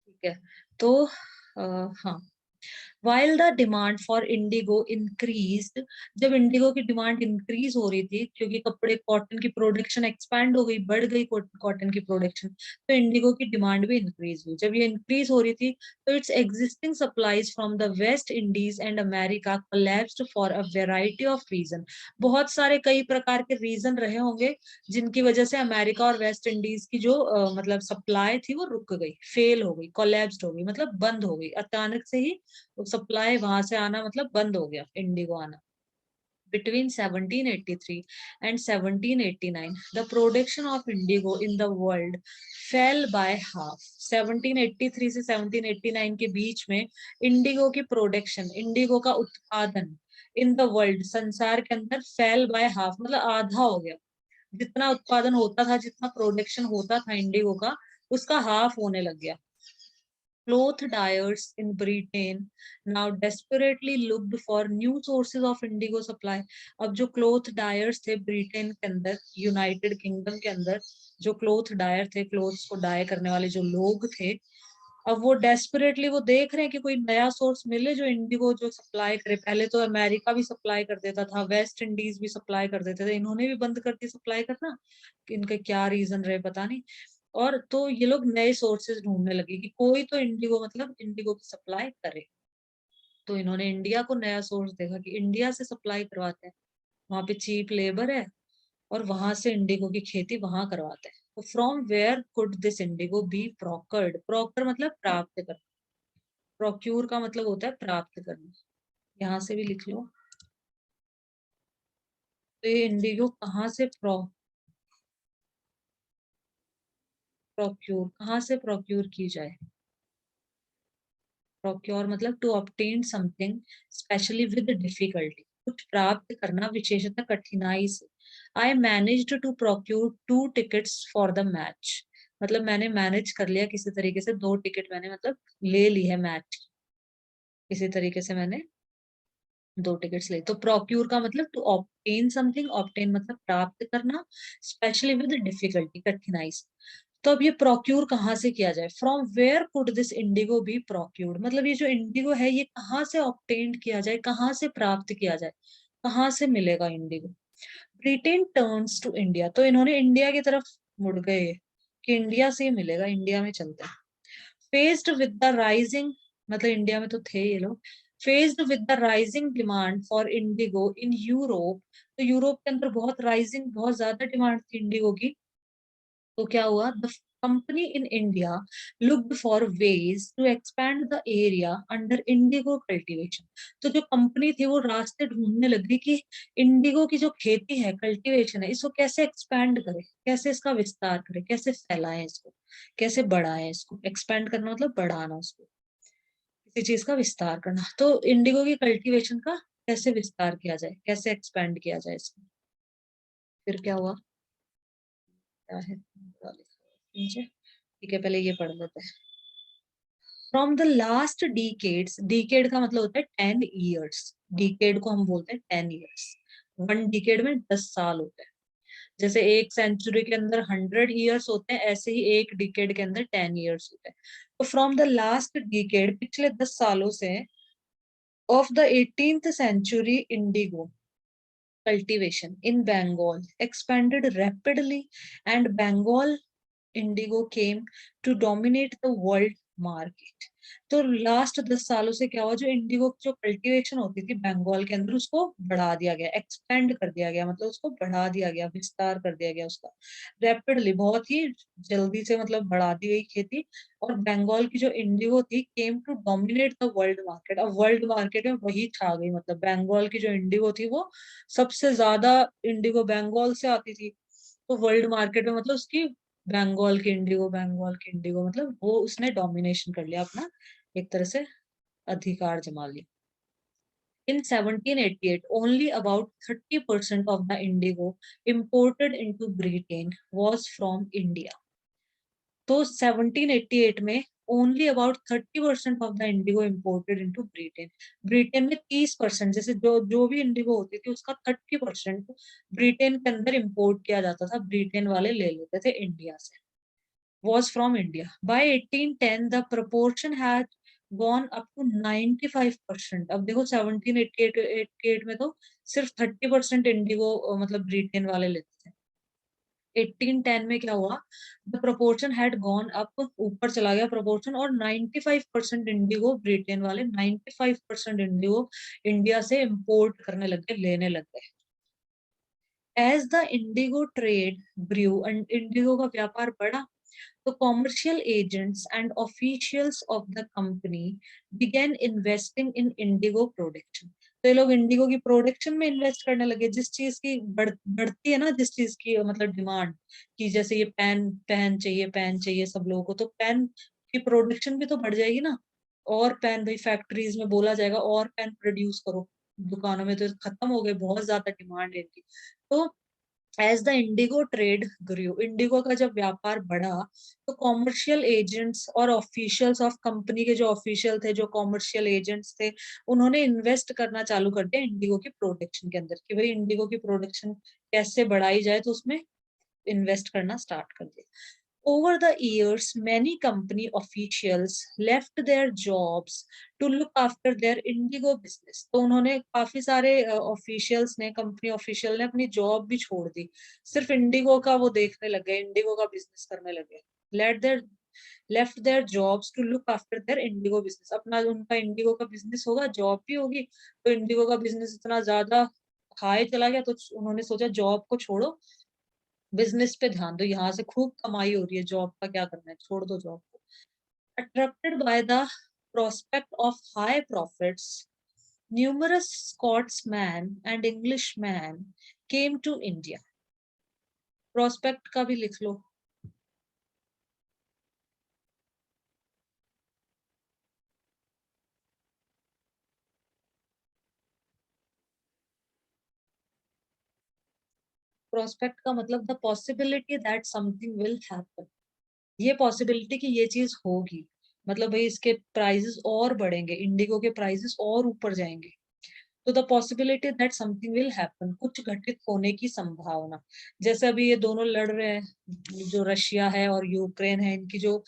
ठीक है। तो हाँ, while the demand for Indigo increased, जब इंडिगो की डिमांड इंक्रीज हो रही थी क्योंकि कपड़े कॉटन की प्रोडक्शन एक्सपैंड हो गई, बढ़ गई कॉटन की प्रोडक्शन, तो इंडिगो की डिमांड भी इंक्रीज हुई। जब ये इंक्रीज हो रही थी तो its existing supplies from the West Indies and America collapsed for a variety of reason. बहुत सारे कई प्रकार के रीजन रहे होंगे जिनकी वजह से अमेरिका और वेस्ट इंडीज की जो मतलब सप्लाई थी वो रुक गई, फेल हो गई, कोलैप्स्ड हो गई, मतलब बंद हो गई अचानक से ही। तो सप्लाई वहां से आना मतलब बंद हो गया इंडिगो आना। Between 1783 and 1789, the production of indigo in the world fell by half. 1783 से 1789 के बीच में इंडिगो की प्रोडक्शन, इंडिगो का उत्पादन इन द वर्ल्ड, संसार के अंदर, फेल बाय हाफ मतलब आधा हो गया। जितना उत्पादन होता था, जितना प्रोडक्शन होता था इंडिगो का, उसका हाफ होने लग गया। Cloth dyers in Britain now desperately looked for new sources of indigo supply. अब जो क्लोथ डायर्स थे ब्रिटेन के अंदर, यूनाइटेड किंगडम के अंदर, जो क्लोथ डायर थे, क्लोथ्स को डाई करने वाले जो लोग थे, अब वो डेस्परेटली वो देख रहे हैं कि कोई नया सोर्स मिले जो इंडिगो जो सप्लाई करे। पहले तो अमेरिका भी सप्लाई कर देता था, वेस्ट इंडीज भी सप्लाई कर देते थे, इन्होंने भी बंद कर दी सप्लाई करना, कि इनके क्या रीजन रहे पता नहीं। और तो ये लोग नए सोर्सेज ढूंढने लगे कि कोई तो इंडिगो मतलब इंडिगो की सप्लाई करे। तो इन्होंने इंडिया को नया सोर्स देखा कि इंडिया से सप्लाई करवाते हैं, वहां पे चीप लेबर है और वहां से इंडिगो की खेती वहां करवाते हैं। तो from where could this indigo be procured, procure मतलब प्राप्त कर, प्रोक्यूर का मतलब होता है प्राप्त करना, यहाँ से भी लिख लो। तो ये इंडिगो कहाँ से प्रोक्यूर, कहाँ से प्रोक्यूर की जाए। प्रोक्योर मतलब to obtain something especially with difficulty, कुछ प्राप्त करना विशेषतः कठिनाई से। I managed to procure 2 tickets for the match, मतलब मैंने मैनेज कर लिया किसी तरीके से, 2 टिकट मैंने मतलब ले ली है मैच, किसी तरीके से मैंने 2 टिकट्स ले। तो प्रोक्यूर का मतलब टू ऑब्टेन समथिंग, ऑब्टेन मतलब प्राप्त करना, स्पेशली विद डिफिकल्टी कठिनाई से। तो अब ये प्रोक्यूर कहाँ से किया जाए, from where could this indigo be procured, मतलब ये जो इंडिगो है ये कहाँ से ऑब्टेन किया जाए, कहाँ से प्राप्त किया जाए, कहाँ से मिलेगा indigo. Britain turns to India, तो इन्होंने इंडिया की तरफ मुड़ गए कि इंडिया से ही मिलेगा, इंडिया में चलते हैं। फेस्ड विद द राइजिंग, मतलब इंडिया में तो थे ये लोग, faced with the rising demand for Indigo in Europe, तो यूरोप के अंदर बहुत राइजिंग, बहुत ज्यादा डिमांड थी इंडिगो की। तो क्या हुआ, the company in India looked for ways to expand the area under indigo cultivation. तो जो कंपनी थी वो रास्ते ढूंढने लगी कि इंडिगो की जो खेती है, कल्टीवेशन है, इसको कैसे एक्सपैंड करे, कैसे इसका विस्तार करे, कैसे फैलाएं इसको, कैसे बढ़ाएं इसको। एक्सपैंड करना मतलब बढ़ाना उसको, किसी चीज का विस्तार करना। तो इंडिगो की कल्टीवेशन का कैसे विस्तार किया जाए, कैसे एक्सपैंड किया जाए इसको। फिर क्या हुआ, क्या है नीचे, ठीक है पहले ये पढ़ लेते हैं। फ्रॉम द लास्ट डीकेड्स, डीकेड का मतलब होता है 10 years, डीकेड को हम बोलते हैं 10 years। 1 decade में 10 साल होते हैं। जैसे एक सेंचुरी के अंदर 100 years होते हैं, ऐसे ही एक डिकेड के अंदर 10 years होते हैं। तो फ्रॉम द लास्ट डिकेड, पिछले 10 सालों से, of the 18th century, indigo cultivation in Bengal expanded rapidly, and Bengal indigo came to dominate the world market. तो लास्ट 10 सालों से क्या हुआ, जो इंडिगो की जो कल्टीवेशन होती थी बंगाल के अंदर, उसको बढ़ा दिया गया, एक्सपेंड कर दिया गया, मतलब उसको बढ़ा दिया गया, विस्तार कर दिया गया उसका, रैपिडली, बहुत ही जल्दी से मतलब बढ़ा दी गई खेती। और बंगाल की जो इंडिगो थी came to dominate the world market, अब वर्ल्ड मार्केट में वही छा गई, मतलब बंगाल की जो इंडिगो थी वो सबसे ज्यादा, इंडिगो बंगाल से आती थी, तो वर्ल्ड मार्केट में मतलब उसकी, बंगाल की इंडिगो, बंगाल की इंडिगो मतलब वो उसने डोमिनेशन कर लिया अपना, एक तरह से अधिकार जमा लिया। In 1788, only about 30% of the indigo imported into Britain was from India. तो 1788 में only about 30% of the indigo imported into Britain. Britain में 30%, जैसे जो भी इंडिगो होती थी उसका 30% ब्रिटेन के अंदर इंपोर्ट किया जाता था, ब्रिटेन वाले ले लेते थे इंडिया से, was from India. By 1810 the proportion had gone up to 95%. अब देखो 1788 में तो सिर्फ 30% इंडिगो मतलब ब्रिटेन वाले लेते थे। 1810 में क्या हुआ, the proportion had gone up, ऊपर चला गया प्रोपोर्शन, और 95% इंडिगो ब्रिटेन वाले 95% इंडिगो इंडिया से इंपोर्ट करने लग गए, लेने लग गए। As the indigo trade grew, indigo का व्यापार बढ़ा, तो commercial agents and officials of the company began investing in indigo production. तो ये लोग इंडिगो की प्रोडक्शन में इन्वेस्ट करने लगे, जिस चीज की बढ़ती है ना, जिस चीज की मतलब डिमांड, कि जैसे ये पेन चाहिए सब लोगों को, तो पेन की प्रोडक्शन भी तो बढ़ जाएगी ना, और पेन भाई फैक्ट्रीज में बोला जाएगा और पेन प्रोड्यूस करो, दुकानों में तो खत्म हो गए, बहुत ज्यादा डिमांड है इनकी। तो as the indigo trade grew, indigo का जब व्यापार बढ़ा, तो कॉमर्शियल एजेंट्स और ऑफिशियल्स ऑफ कंपनी के जो ऑफिशियल थे, जो कॉमर्शियल एजेंट्स थे, उन्होंने इन्वेस्ट करना चालू कर दिया इंडिगो की प्रोडक्शन के अंदर, कि भाई इंडिगो की प्रोडक्शन कैसे बढ़ाई जाए, तो उसमें इन्वेस्ट करना स्टार्ट कर दिया। Over the years, many company officials left their jobs to look after their indigo business. तो उन्होंने काफी सारे ऑफिशियल्स ने, कंपनी ऑफिशियल ने अपनी जॉब भी छोड़ दी, सिर्फ इंडिगो का वो देखने लगे, इंडिगो का बिजनेस करने लगे। Left their jobs to look after their indigo business, अपना उनका इंडिगो का बिजनेस होगा, जॉब भी होगी, तो इंडिगो का बिजनेस इतना ज्यादा हाई चला गया, तो उन्होंने सोचा जॉब को छोड़ो, बिजनेस पे ध्यान दो, यहाँ से खूब कमाई हो रही है, जॉब का क्या करना है, छोड़ दो जॉब को। Attracted by the prospect of high profits, numerous Scotsmen and Englishmen came to India. Prospect का भी लिख लो। प्रोस्पेक्ट का मतलब the possibility that something will happen, ये पॉसिबिलिटी कि ये चीज होगी, मतलब भाई इसके प्राइसेस और बढ़ेंगे, इंडिगो के प्राइसेस और ऊपर जाएंगे, तो the possibility that something will happen, कुछ घटित होने की संभावना। जैसे अभी ये दोनों लड़ रहे हैं, जो रशिया है और यूक्रेन है, इनकी जो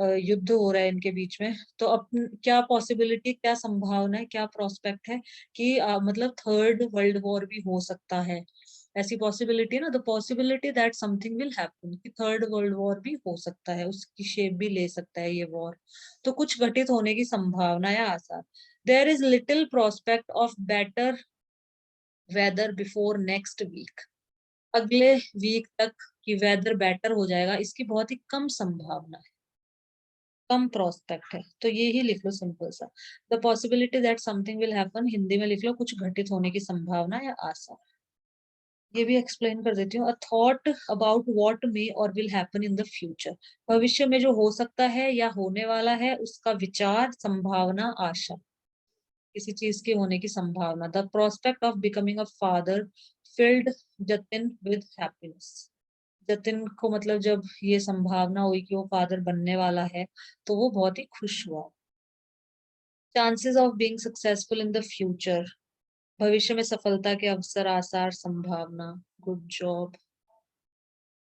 युद्ध हो रहा है इनके बीच में, तो अब क्या पॉसिबिलिटी, क्या संभावना है, क्या प्रोस्पेक्ट है कि मतलब थर्ड वर्ल्ड वॉर भी हो सकता है, ऐसी पॉसिबिलिटी है ना, the possibility that something will happen, कि थर्ड वर्ल्ड वॉर भी हो सकता है, उसकी शेप भी ले सकता है ये वॉर, तो कुछ घटित होने की संभावना या आसार। There is little prospect of better weather before next week. अगले वीक तक कि वेदर बेटर हो जाएगा, इसकी बहुत ही कम संभावना है, कम प्रोस्पेक्ट है, तो ये ही लिख लो सिंपल सा, the possibility that something will happen, Hindi में लिख लो कुछ घटित होने की संभावना या आशा। ये भी एक्सप्लेन कर देती हूँ। A thought about what may or will happen in the future, भविष्य में जो हो सकता है या होने वाला है उसका विचार, संभावना, आशा, किसी चीज के होने की संभावना। The prospect of becoming a father field Jatin with happiness, Jatin को मतलब जब ये संभावना हुई कि वो फादर बनने वाला है, तो वो बहुत ही खुश हुआ। Chances of being successful in the future, भविष्य में सफलता के अवसर, आसार, संभावना, गुड जॉब,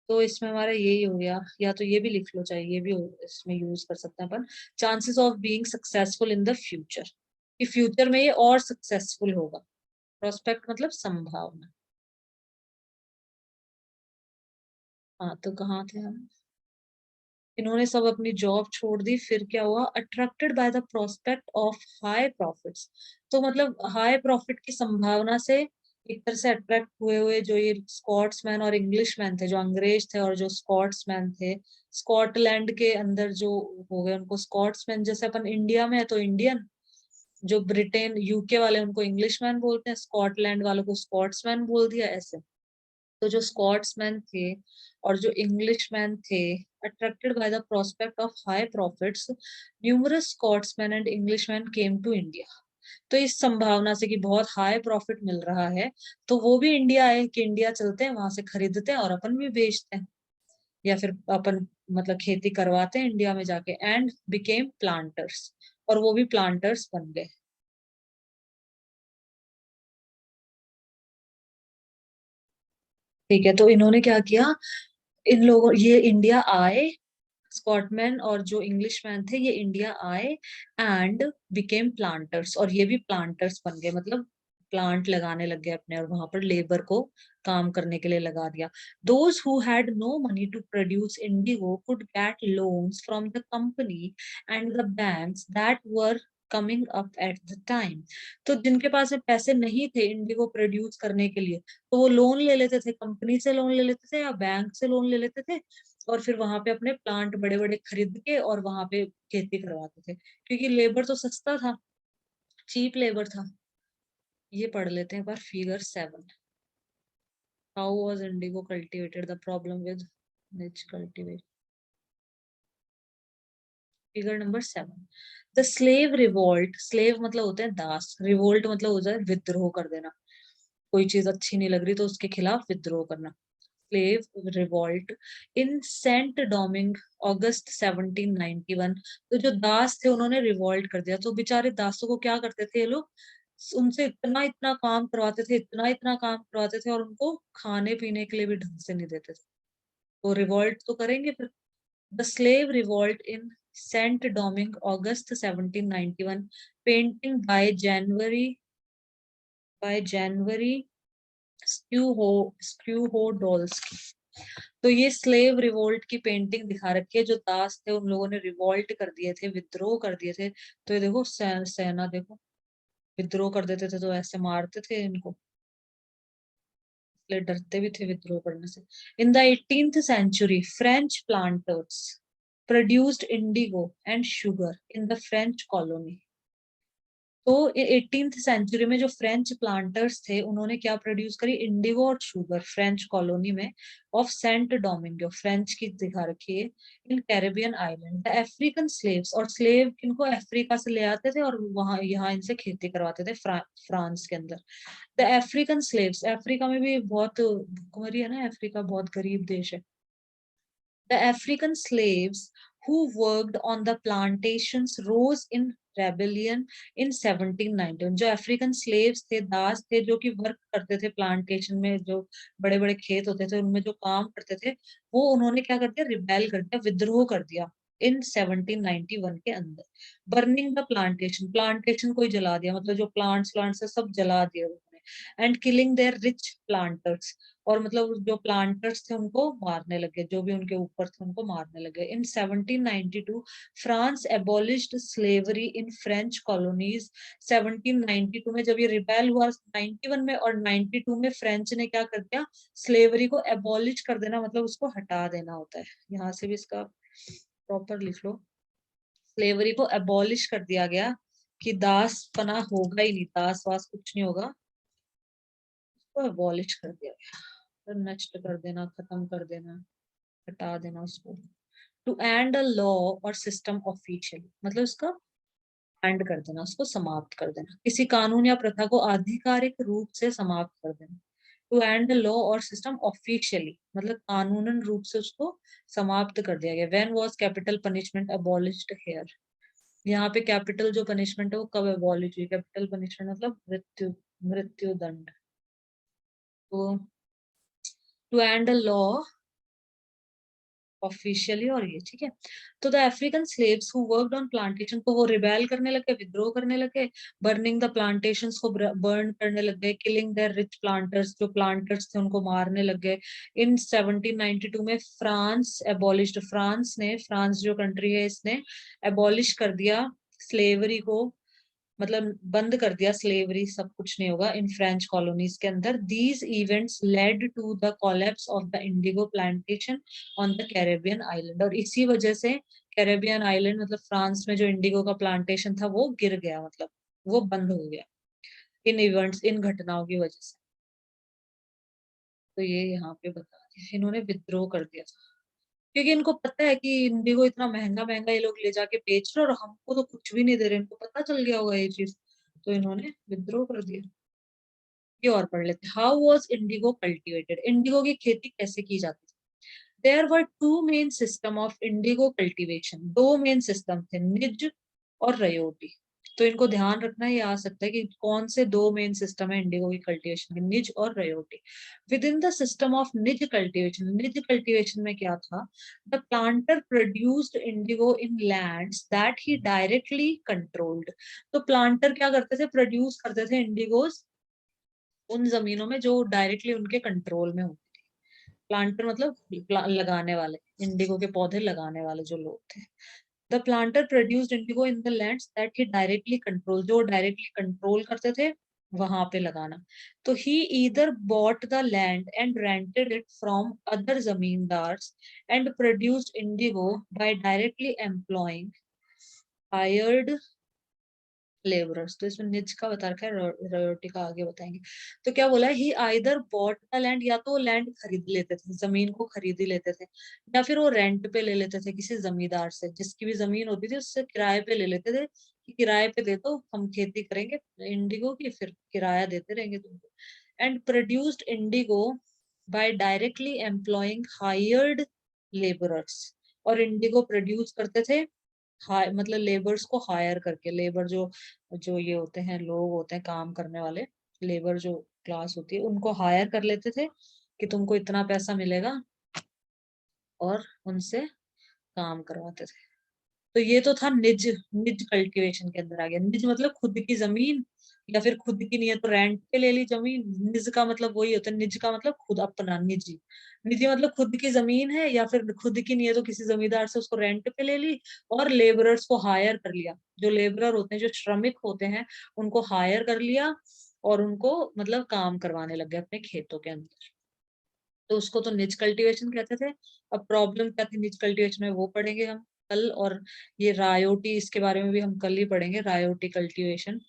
तो इसमें हमारा यही हो गया, या तो ये भी लिख लो, चाहिए ये भी इसमें यूज कर सकते हैं अपन, chances of being successful in the future, कि फ्यूचर में ये और सक्सेसफुल होगा, प्रोस्पेक्ट मतलब संभावना। हाँ तो कहाँ थे हम, इन्होंने सब अपनी जॉब छोड़ दी, फिर क्या हुआ, attracted by the prospect of high profits, तो मतलब हाई प्रॉफिट की संभावना से एक तरह से अट्रैक्ट हुए हुए जो ये स्कॉट्समैन और इंग्लिशमैन थे, जो अंग्रेज थे और जो स्कॉट्समैन थे, स्कॉटलैंड के अंदर जो हो गए उनको स्कॉट्समैन, जैसे अपन इंडिया में है तो इंडियन, जो ब्रिटेन यूके वाले उनको इंग्लिशमैन बोलते हैं, स्कॉटलैंड वालों को स्कॉट्समैन बोल दिया ऐसे। तो जो स्कॉट्समैन थे और जो इंग्लिशमैन थे, attracted by the prospect of high profits, numerous Scotsmen and Englishmen came to India, तो इस संभावना से कि बहुत हाई प्रॉफिट मिल रहा है, तो वो भी इंडिया आए, कि इंडिया चलते हैं, वहां से खरीदते हैं और अपन भी बेचते हैं, या फिर अपन मतलब खेती करवाते हैं इंडिया में जाके, एंड बिकेम प्लांटर्स, और वो भी प्लांटर्स बन गए। ठीक है, तो इन्होंने क्या किया, इन लोगों, ये इंडिया आए, स्कॉटमैन और जो इंग्लिश मैन थे ये इंडिया आए एंड बिकेम प्लांटर्स, और ये भी प्लांटर्स बन गए, मतलब प्लांट लगाने लग गए अपने, और वहां पर लेबर को काम करने के लिए लगा दिया। Those who had no money to produce indigo could get loans from the company and the banks that were coming up at the time. तो जिनके पास में पैसे नहीं थे इंडिगो प्रोड्यूस करने के लिए, तो वो लोन ले लेते थे, कंपनी से लोन ले लेते थे या बैंक से लोन ले लेते थे, और फिर वहां पे अपने प्लांट बड़े बड़े खरीद के और वहां पे खेती करवाते थे, क्योंकि लेबर तो सस्ता था, चीप लेबर था। ये पढ़ लेते हैं एक बार, figure 7। How was indigo cultivated, the problem with nij cultivate. Figure number 7, the slave revolt, slave मतलब होते हैं दास, रिवोल्ट मतलब होता है विद्रोह कर देना, कोई चीज अच्छी नहीं लग रही तो उसके खिलाफ विद्रोह करना। Slave revolt in Saint Domingue August 1791। तो जो दास थे उन्होंने रिवोल्ट कर दिया, तो बेचारे दासों को क्या करते थे ये लोग, उनसे इतना इतना काम करवाते थे, इतना इतना काम करवाते थे, और उनको खाने पीने के लिए भी ढंग से नहीं देते थे, तो रिवोल्ट तो करेंगे फिर। The slave revolt in Saint Domingue August 1791, painting by January Suchodolski. तो ये स्लेव रिवोल्ट की पेंटिंग दिखा रखी है, जो दास थे उन लोगों ने रिवोल्ट कर दिए थे, विद्रोह कर दिए थे। तो ये देखो सेना देखो, विद्रोह कर देते थे तो ऐसे मारते थे इनको, इसलिए डरते भी थे विद्रोह करने से। In the 18th century French planters produced indigo and sugar in the French colony. तो 18th सेंचुरी में जो फ्रेंच प्लांटर्स थे उन्होंने क्या प्रोड्यूस करी, इंडिगो और शुगर, फ्रेंच कॉलोनी में ऑफ सेंट डोमिंगो, फ्रेंच की दिखा रखी है, in Caribbean island. The African slaves, और स्लेव किनको, अफ्रीका से ले आते थे और वहां यहाँ इनसे खेती करवाते थे फ्रांस के अंदर। द अफ्रीकन स्लेव्स, अफ्रीका में भी बहुत भुखमरी है ना, अफ्रीका बहुत गरीब देश है। The African slaves who worked on the plantations rose in rebellion in 1719। जो अफ्रीकन स्लेव्स थे, दास थे, जो कि वर्क करते थे प्लांटेशन में, जो बड़े बड़े खेत होते थे उनमें जो काम करते थे, वो उन्होंने क्या कर दिया, रिबेल कर दिया, विद्रोह कर दिया इन 1791 के अंदर। बर्निंग द प्लांटेशन, प्लांटेशन को ही जला दिया, मतलब जो प्लांट्स प्लांट्स है सब जला दिया उन्होंने। And killing there rich planters, और मतलब जो प्लांटर्स थे उनको मारने लगे, जो भी उनके ऊपर थे उनको मारने लगे। इन 1792 France abolished slavery in French colonies. 1792 में जब ये रिबेल हुआ 91 में और 92 में, फ्रेंच ने क्या कर दिया, स्लेवरी को एबॉलिश कर देना, मतलब उसको हटा देना होता है, यहाँ से भी इसका प्रॉपर लिख लो। स्लेवरी को एबॉलिश कर दिया गया, कि दास पना होगा ही नहीं, दास वास कुछ नहीं होगा, उसको एबॉलिश कर दिया गया, तो नष्ट कर देना, खत्म कर देना, हटा देना उसको। टू एंड अ लॉ और सिस्टम ऑफिशियली, मतलब उसका एंड कर देना, उसको समाप्त कर देना, किसी कानून या प्रथा को आधिकारिक रूप से समाप्त कर देना। टू एंड लॉ और सिस्टम ऑफिशियली, मतलब कानूनन रूप से उसको समाप्त कर दिया गया। When was capital punishment abolished here, यहाँ पे कैपिटल जो पनिशमेंट है वो कब अबॉलिश हुई, कैपिटल पनिशमेंट मतलब मृत्यु, मृत्यु दंड। तो टू एंड लॉ ऑफिशियली, और ये ठीक है। तो the African slaves who worked on plantation, तो वो रिबेल करने लगे, विद्रोह करने लगे, बर्निंग द प्लांटेशंस को बर्न करने लग गए, किलिंग देयर रिच प्लांटर्स, जो प्लांटर्स थे उनको मारने लग गए। इन 1792 में फ्रांस एबॉलिश्ड, फ्रांस ने, फ्रांस जो कंट्री है इसने एबॉलिश कर दिया स्लेवरी को, मतलब बंद कर दिया स्लेवरी, सब कुछ नहीं होगा इन फ्रेंच कॉलोनीज के अंदर। These events led to the collapse of the indigo plantation on the Caribbean island, और इसी वजह से कैरेबियन आइलैंड मतलब फ्रांस में जो इंडिगो का प्लांटेशन था वो गिर गया, मतलब वो बंद हो गया इन इवेंट्स, इन घटनाओं की वजह से। तो ये यहाँ पे बता दिया, इन्होंने विद्रोह कर दिया था, क्योंकि इनको पता है कि इंडिगो इतना महंगा महंगा ये लोग ले जाके बेच रहे, और हमको तो कुछ भी नहीं दे रहे, इनको पता चल गया होगा ये चीज, तो इन्होंने विद्रोह कर दिया। ये और पढ़ लेते, how was indigo cultivated, indigo की खेती कैसे की जाती थी। There were two main system of indigo cultivation, दो मेन सिस्टम थे, निज और रयोटी। तो इनको ध्यान रखना, ये आ सकता है कि कौन से दो मेन सिस्टम है इंडिगो की कल्टीवेशन के, निज और ryoti. With in the system of nij cultivation, nij cultivation में क्या था, the planter produced indigo in lands that he directly controlled. तो प्लांटर क्या करते थे, प्रोड्यूस करते थे इंडिगोज उन जमीनों में जो डायरेक्टली उनके कंट्रोल में होती थी। प्लांटर मतलब लगाने वाले, इंडिगो के पौधे लगाने वाले जो लोग थे। The planter produced indigo in the lands that he directly control, जो डायरेक्टली कंट्रोल करते थे वहां पे लगाना। तो he either bought the land and rented it from other zamindars and produced indigo by directly employing hired labourers. तो इसमें निज का बता रखा है, रॉयल्टी का आगे बताएंगे। तो क्या बोला है, ही आइदर बॉट द लैंड, या तो लैंड खरीद लेते थे, जमीन को खरीद ही लेते थे, या फिर वो रेंट पे ले लेते थे किसी जमींदार से, जिसकी भी जमीन होती थी उससे किराए पे ले लेते थे कि किराए पे दे दो, हम खेती करेंगे इंडिगो की, फिर किराया देते रहेंगे तुमको। And produced indigo by directly employing hired labourers, और इंडिगो प्रोड्यूस करते थे हाय मतलब लेबर्स को हायर करके, लेबर जो जो ये होते हैं, लोग होते हैं काम करने वाले, लेबर जो क्लास होती है उनको हायर कर लेते थे कि तुमको इतना पैसा मिलेगा, और उनसे काम करवाते थे। तो ये तो था निज, निज कल्टीवेशन के अंदर आ गया। निज मतलब खुद की जमीन, या फिर खुद की नहीं है तो रेंट पे ले ली जमीन। निज का मतलब वही होता है, निज का मतलब खुद अपना, निजी। निजी मतलब खुद की जमीन है, या फिर खुद की नहीं है तो किसी जमींदार से उसको रेंट पे ले ली, और लेबरर्स को हायर कर लिया, जो लेबरर होते हैं, जो श्रमिक होते हैं, उनको हायर कर लिया और उनको मतलब काम करवाने लग गए अपने खेतों के अंदर। तो उसको तो निज कल्टीवेशन कहते थे। अब प्रॉब्लम क्या थी निज कल्टीवेशन में, वो पढ़ेंगे हम कल। और ये रायोटी, इसके बारे में भी हम कल ही पढ़ेंगे, रायोटी कल्टीवेशन।